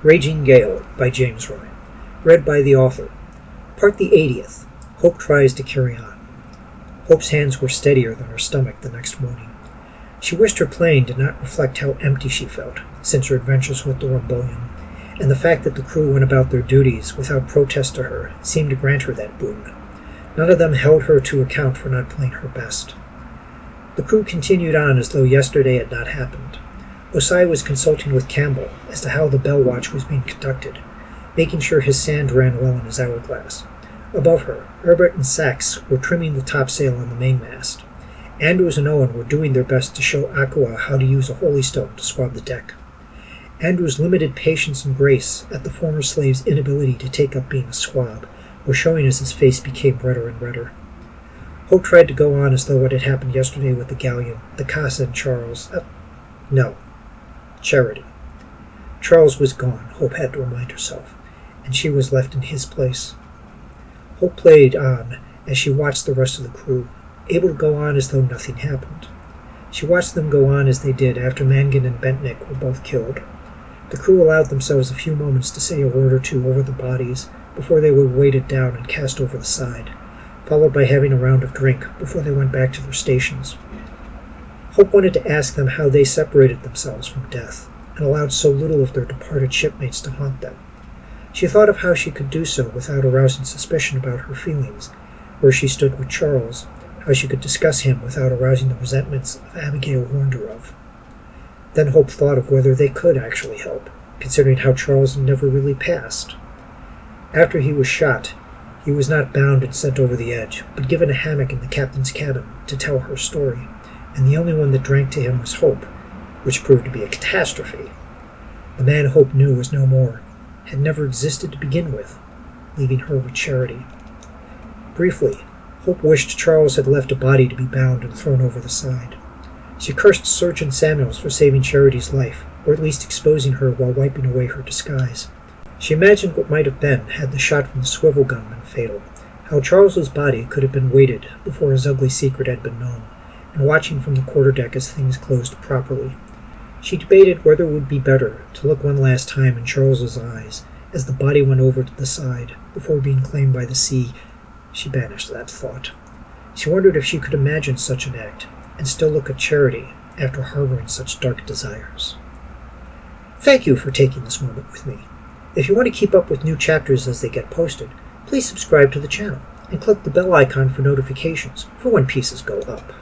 Raging Gale by James Roy. Read by the author. Part the 80th. Hope tries to carry on. Hope's hands were steadier than her stomach the next morning. She wished her plane did not reflect how empty she felt since her adventures with the rebellion, and the fact that the crew went about their duties without protest to her seemed to grant her that boon. None of them held her to account for not playing her best. The crew continued on as though yesterday had not happened. Osai was consulting with Campbell as to how the bell watch was being conducted, making sure his sand ran well in his hourglass. Above her, Herbert and Sachs were trimming the topsail on the mainmast. Andrews and Owen were doing their best to show Aqua how to use a holy stone to swab the deck. Andrews' limited patience and grace at the former slave's inability to take up being a swab was showing as his face became redder and redder. Hope tried to go on as though what had happened yesterday with the galleon, the Casa, and Charles... Charity. Charles was gone, Hope had to remind herself, and she was left in his place. Hope played on as she watched the rest of the crew, able to go on as though nothing happened. She watched them go on as they did after Mangan and Bentnick were both killed. The crew allowed themselves a few moments to say a word or two over the bodies before they were weighted down and cast over the side, followed by having a round of drink before they went back to their stations. Hope wanted to ask them how they separated themselves from death, and allowed so little of their departed shipmates to haunt them. She thought of how she could do so without arousing suspicion about her feelings, where she stood with Charles, how she could discuss him without arousing the resentments of Abigail warned her of. Then Hope thought of whether they could actually help, considering how Charles had never really passed. After he was shot, he was not bound and sent over the edge, but given a hammock in the captain's cabin to tell her story, and the only one that drank to him was Hope, which proved to be a catastrophe. The man Hope knew was no more, had never existed to begin with, leaving her with Charity. Briefly, Hope wished Charles had left a body to be bound and thrown over the side. She cursed Surgeon Samuels for saving Charity's life, or at least exposing her while wiping away her disguise. She imagined what might have been had the shot from the swivel gun been fatal, how Charles's body could have been weighted before his ugly secret had been known, and watching from the quarterdeck as things closed properly. She debated whether it would be better to look one last time in Charles's eyes as the body went over to the side before being claimed by the sea. She banished that thought. She wondered if she could imagine such an act and still look at Charity after harboring such dark desires. Thank you for taking this moment with me. If you want to keep up with new chapters as they get posted, please subscribe to the channel and click the bell icon for notifications for when pieces go up.